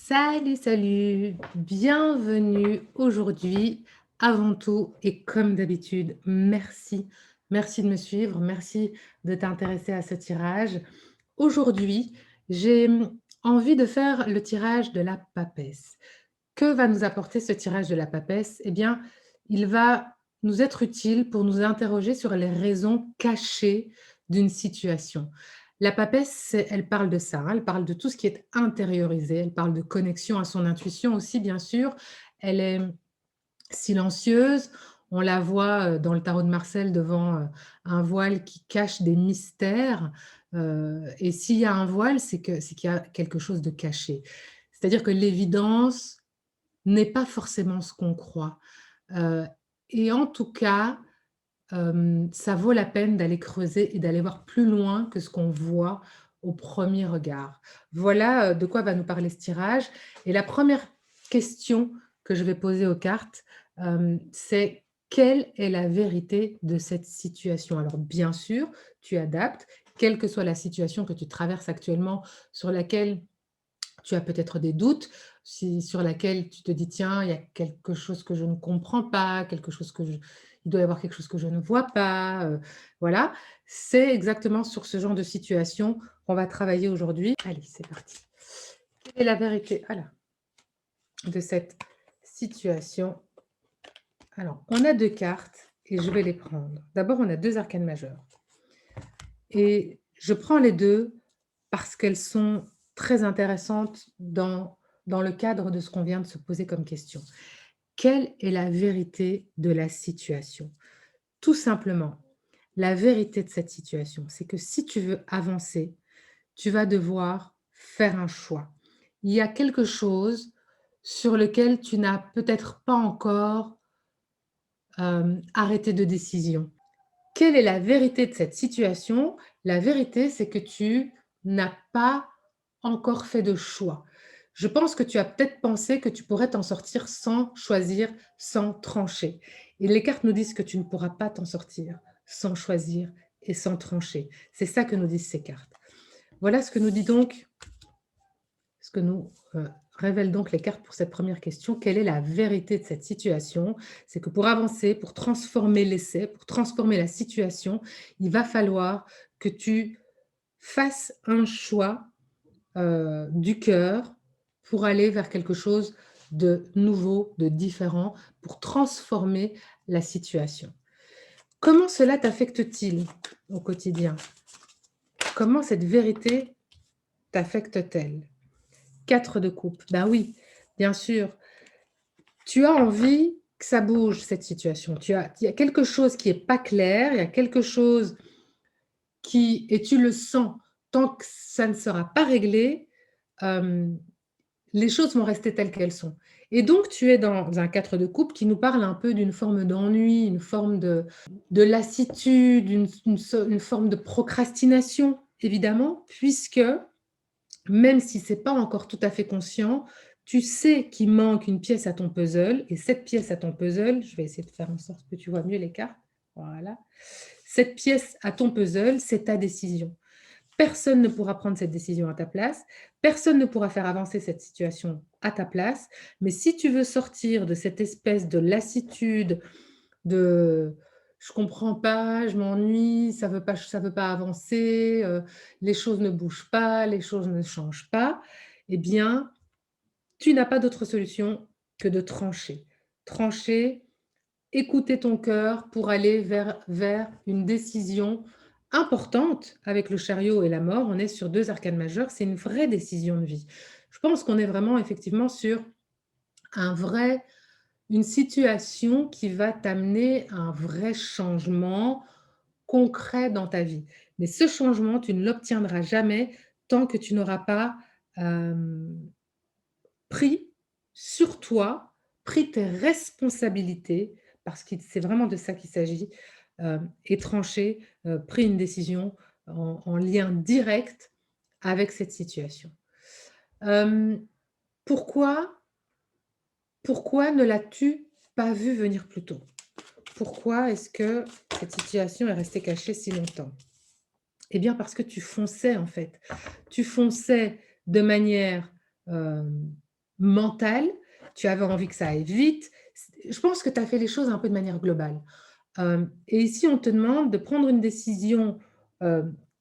Salut, salut, bienvenue aujourd'hui. Avant tout et comme d'habitude, merci. Merci de me suivre, merci de t'intéresser à ce tirage. Aujourd'hui, j'ai envie de faire le tirage de la papesse. Que va nous apporter ce tirage de la papesse? Eh bien, il va nous être utile pour nous interroger sur les raisons cachées d'une situation. La papesse, elle parle de ça, hein, elle parle de tout ce qui est intériorisé, elle parle de connexion à son intuition aussi, bien sûr. Elle est silencieuse, on la voit dans le tarot de Marcel devant un voile qui cache des mystères. Et s'il y a un voile, c'est qu'il y a quelque chose de caché. C'est-à-dire que l'évidence, n'est pas forcément ce qu'on croit. Heu et en tout cas, ça vaut la peine d'aller creuser et d'aller voir plus loin que ce qu'on voit au premier regard. Voilà, de quoi va nous parler ce tirage et la première question que je vais poser aux cartes, c'est: «Quelle est la vérité de cette situation?» Alors bien sûr, tu adaptes, quelle que soit la situation que tu traverses actuellement, sur laquelle tu as peut-être des doutes, sur laquelle tu te dis: «Tiens, il y a quelque chose que je ne comprends pas, quelque chose que je il doit y avoir quelque chose que je ne vois pas», voilà. C'est exactement sur ce genre de situation qu'on va travailler aujourd'hui. Allez, c'est parti. Quelle est la vérité, de cette situation? Alors, on a 2 cartes et je vais les prendre. D'abord, on a 2 arcanes majeures et je prends les 2 parce qu'elles sont très intéressantes dans le cadre de ce qu'on vient de se poser comme question. Quelle est la vérité de la situation? Tout simplement, la vérité de cette situation, c'est que si tu veux avancer, tu vas devoir faire un choix. Il y a quelque chose sur lequel tu n'as peut-être pas encore, arrêté de décision. Quelle est la vérité de cette situation? La vérité, c'est que tu n'as pas encore fait de choix. Je pense que tu as peut-être pensé que tu pourrais t'en sortir sans choisir, sans trancher. Et les cartes nous disent que tu ne pourras pas t'en sortir sans choisir et sans trancher. C'est ça que nous disent ces cartes. Voilà ce que nous révèlent donc les cartes pour cette première question. Quelle est la vérité de cette situation? C'est que pour avancer, pour transformer l'essai, pour transformer la situation, il va falloir que tu fasses un choix du cœur pour aller vers quelque chose de nouveau, de différent, pour transformer la situation. Comment cela t'affecte-t-il au quotidien? Comment cette vérité t'affecte-t-elle? 4 de coupe. Ben oui, bien sûr, tu as envie que ça bouge cette situation. Il y a quelque chose qui est pas clair, il y a quelque chose qui et tu le sens, tant que ça ne sera pas réglé, hem, les choses vont rester telles qu'elles sont. Et donc tu es dans un 4 de coupe qui nous parle un peu d'une forme d'ennui, une forme de lassitude, une forme de procrastination évidemment, puisque même si c'est pas encore tout à fait conscient, tu sais qu'il manque une pièce à ton puzzle et cette pièce à ton puzzle, je vais essayer de faire en sorte que tu vois mieux les cartes, voilà. Cette pièce à ton puzzle, c'est ta décision. Personne ne pourra prendre cette décision à ta place, personne ne pourra faire avancer cette situation à ta place, mais si tu veux sortir de cette espèce de lassitude, de «Je comprends pas, je m'ennuie, ça veut pas avancer, les choses ne bougent pas, les choses ne changent pas», eh bien, tu n'as pas d'autre solution que de trancher. Trancher, écouter ton cœur pour aller vers une décision importante avec le chariot et la mort. On est sur 2 arcanes majeures, c'est une vraie décision de vie. Je pense qu'on est vraiment effectivement sur un vrai une situation qui va t'amener un vrai changement concret dans ta vie. Mais ce changement, tu ne l'obtiendras jamais tant que tu n'auras pas, hem, pris sur toi, pris tes responsabilités, parce que c'est vraiment de ça qu'il s'agit, et tranché, pris une décision en lien direct avec cette situation. Hem, pourquoi pourquoi ne l'as-tu pas vu venir plus tôt? Pourquoi est-ce que cette situation est restée cachée si longtemps? Eh bien, parce que tu fonçais, en fait. Tu fonçais de manière, hem mental, tu avais envie que ça aille vite. Je pense que tu as fait les choses un peu de manière globale. Et ici, on te demande de prendre une décision,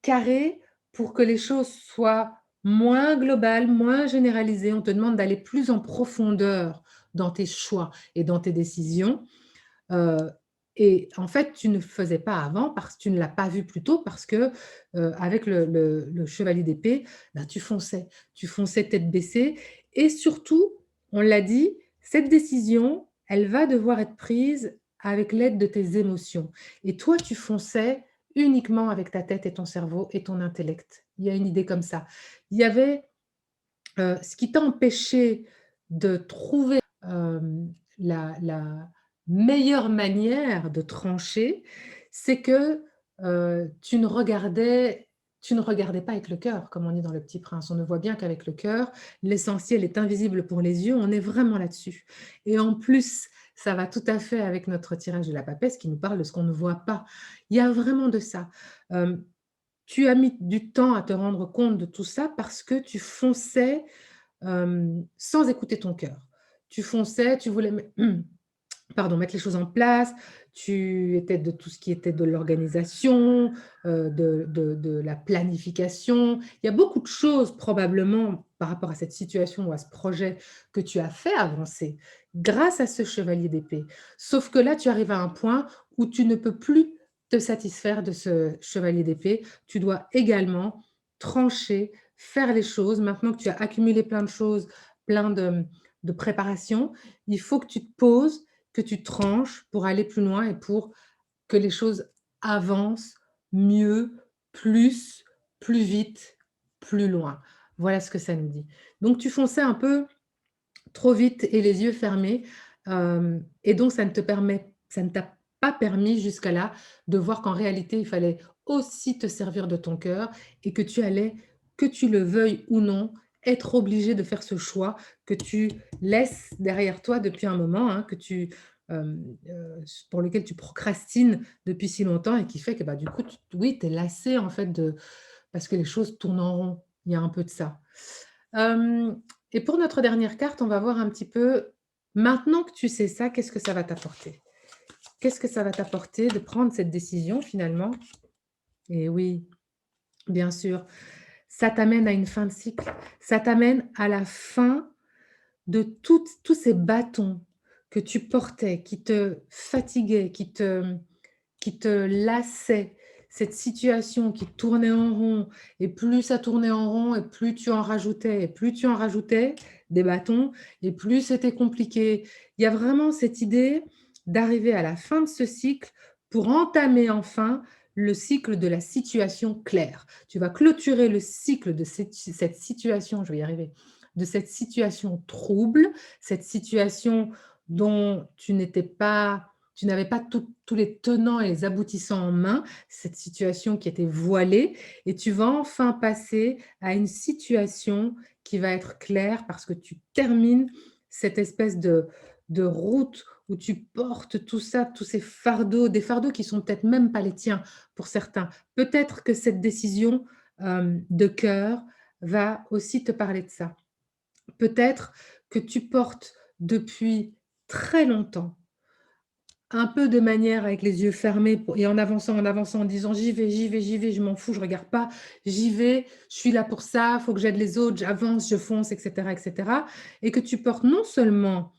carrée pour que les choses soient moins globales, moins généralisées. On te demande d'aller plus en profondeur dans tes choix et dans tes décisions. Heu et en fait, tu ne faisais pas avant parce que tu ne l'as pas vu plus tôt parce que, avec le chevalier d'épée, bah, tu fonçais. Tu fonçais tête baissée et surtout, on l'a dit, cette décision, elle va devoir être prise avec l'aide de tes émotions et toi, tu fonçais uniquement avec ta tête et ton cerveau et ton intellect. Il y a une idée comme ça. Il y avait, ce qui t'a empêché de trouver, la meilleure manière de trancher, c'est que, tu ne regardais pas avec le cœur, comme on dit dans Le Petit Prince. On ne voit bien qu'avec le cœur, l'essentiel est invisible pour les yeux, on est vraiment là-dessus et en plus, ça va tout à fait avec notre tirage de la papesse qui nous parle de ce qu'on ne voit pas. Il y a vraiment de ça. Hem, Tu as mis du temps à te rendre compte de tout ça parce que tu fonçais sans écouter ton cœur. Tu fonçais, tu voulais pardon, mettre les choses en place, tu étais de tout ce qui était de l'organisation, de la planification. Il y a beaucoup de choses probablement par rapport à cette situation ou à ce projet que tu as fait avancer grâce à ce chevalier d'épée. Sauf que là, tu arrives à un point où tu ne peux plus te satisfaire de ce chevalier d'épée. Tu dois également trancher, faire les choses. Maintenant que tu as accumulé plein de choses, plein de préparation, il faut que tu te poses, que tu tranches pour aller plus loin et pour que les choses avancent mieux, plus, plus vite, plus loin. Voilà ce que ça nous dit. Donc tu fonçais un peu trop vite et les yeux fermés, et donc ça ne t'a pas permis jusqu'à là de voir qu'en réalité, il fallait aussi te servir de ton cœur et que tu allais, que tu le veuilles ou non, être obligé de faire ce choix que tu laisses derrière toi depuis un moment, hein, pour lequel tu procrastines depuis si longtemps et qui fait que, bah, du coup, oui, tu es lassé en fait de parce que les choses tournent en rond. Il y a un peu de ça. Hem et pour notre dernière carte, on va voir un petit peu, maintenant que tu sais ça, qu'est-ce que ça va t'apporter? Qu'est-ce que ça va t'apporter de prendre cette décision finalement? Et oui, bien sûr, ça t'amène à une fin de cycle. Ça t'amène à la fin de tous ces bâtons que tu portais, qui te fatiguaient, qui te lassait, cette situation qui tournait en rond et plus ça tournait en rond et plus tu en rajoutais et plus tu en rajoutais des bâtons et plus c'était compliqué. Il y a vraiment cette idée d'arriver à la fin de ce cycle pour entamer enfin le cycle de la situation claire. Tu vas clôturer le cycle de cette situation, je vais y arriver, de cette situation trouble, cette situation dont tu n'avais pas tous les tenants et les aboutissants en main, cette situation qui était voilée et tu vas enfin passer à une situation qui va être claire parce que tu termines cette espèce de route où tu portes tout ça, tous ces fardeaux, des fardeaux qui sont peut-être même pas les tiens pour certains. Peut-être que cette décision, de cœur va aussi te parler de ça. Peut-être que tu portes depuis très longtemps un peu de manière avec les yeux fermés pour et en avançant, en disant: «J'y vais, j'y vais, j'y vais, je m'en fous, je regarde pas, j'y vais, je suis là pour ça, faut que j'aide les autres, j'avance, je fonce» et cetera et que tu portes non seulement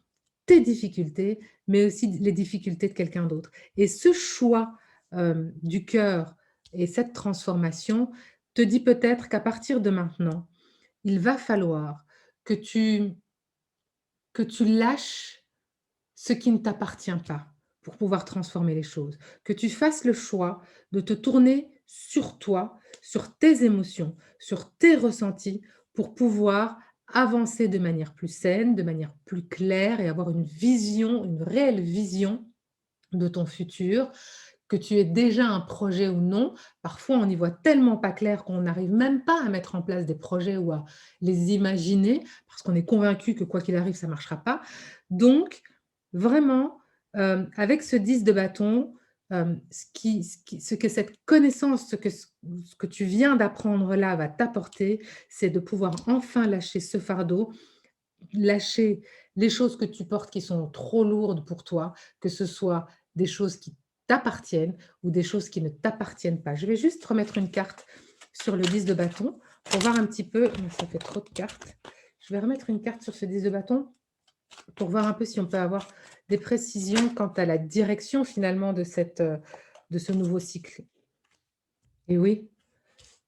tes difficultés, mais aussi les difficultés de quelqu'un d'autre et ce choix, du cœur et cette transformation te dit peut-être qu'à partir de maintenant, il va falloir que tu lâches ce qui ne t'appartient pas pour pouvoir transformer les choses. Que tu fasses le choix de te tourner sur toi, sur tes émotions, sur tes ressentis pour pouvoir avancer de manière plus saine, de manière plus claire et avoir une vision, une réelle vision de ton futur, que tu aies déjà un projet ou non. Parfois, on n'y voit tellement pas clair qu'on n'arrive même pas à mettre en place des projets ou à les imaginer parce qu'on est convaincu que quoi qu'il arrive, ça ne marchera pas. Donc, vraiment, avec ce 10 de bâton, ce que cette connaissance, ce que tu viens d'apprendre là va t'apporter, c'est de pouvoir enfin lâcher ce fardeau lâcher les choses que tu portes qui sont trop lourdes pour toi, que ce soit des choses qui t'appartiennent ou des choses qui ne t'appartiennent pas. Je vais juste remettre une carte sur le 10 de bâton pour voir un petit peu. Non, ça fait trop de cartes. Je vais remettre une carte sur ce 10 de bâton pour voir un peu si on peut avoir des précisions quant à la direction finalement de ce nouveau cycle. Et oui,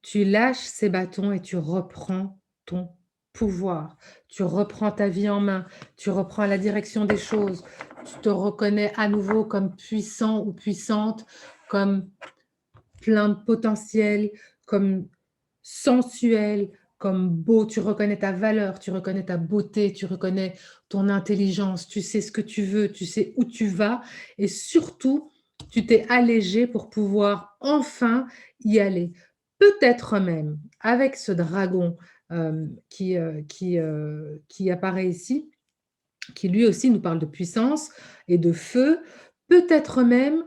tu lâches ces bâtons et tu reprends ton pouvoir. Tu reprends ta vie en main, tu reprends la direction des choses. Tu te reconnais à nouveau comme puissant ou puissante, comme plein de potentiel, comme sensuel, comme beau. Tu reconnais ta valeur, tu reconnais ta beauté, tu reconnais ton intelligence, tu sais ce que tu veux, tu sais où tu vas et surtout, tu t'es allégé pour pouvoir enfin y aller. Peut-être même avec ce dragon, qui apparaît ici, qui lui aussi nous parle de puissance et de feu, peut-être même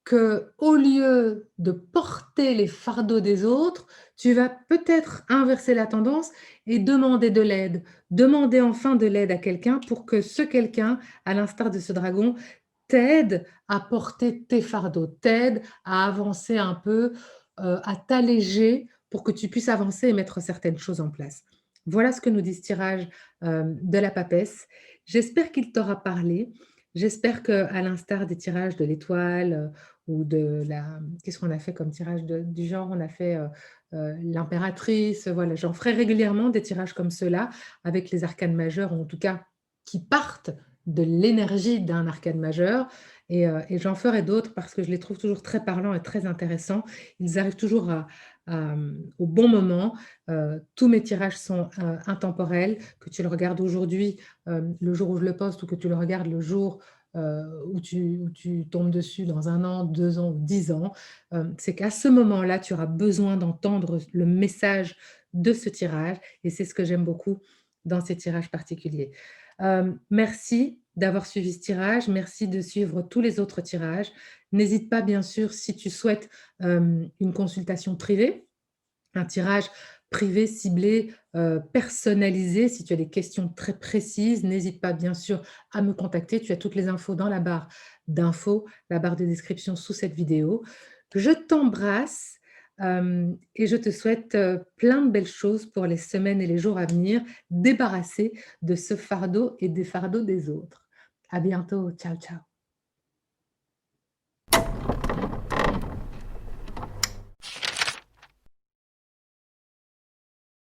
que, au lieu de porter les fardeaux des autres, tu vas peut-être inverser la tendance et demander de l'aide. Demander enfin de l'aide à quelqu'un pour que ce quelqu'un, à l'instar de ce dragon, t'aide à porter tes fardeaux, t'aide à avancer un peu, à t'alléger pour que tu puisses avancer et mettre certaines choses en place. Voilà ce que nous dit ce tirage, de la papesse. J'espère qu'il t'aura parlé. J'espère qu'à l'instar des tirages de l'étoile, ou de la qu'est-ce qu'on a fait comme tirage de du genre? On a fait, l'impératrice, voilà. J'en ferai régulièrement des tirages comme ceux-là avec les arcanes majeurs ou en tout cas qui partent de l'énergie d'un arcane majeur et j'en ferai d'autres parce que je les trouve toujours très parlants et très intéressants. Ils arrivent toujours au bon moment. Tous mes tirages sont, intemporels. Que tu le regardes aujourd'hui, le jour où je le poste ou que tu le regardes le jour, où tu tombes dessus dans 1 an, 2 ans ou 10 ans, c'est qu'à ce moment-là, tu auras besoin d'entendre le message de ce tirage et c'est ce que j'aime beaucoup dans ces tirages particuliers. Merci d'avoir suivi ce tirage, merci de suivre tous les autres tirages. N'hésite pas bien sûr si tu souhaites, une consultation privée, un tirage privé, ciblé, personnalisé. Si tu as des questions très précises, n'hésite pas bien sûr à me contacter. Tu as toutes les infos dans la barre d'infos, la barre de description sous cette vidéo. Je t'embrasse, et je te souhaite, plein de belles choses pour les semaines et les jours à venir, débarrassé de ce fardeau et des fardeaux des autres. À bientôt. Ciao, ciao.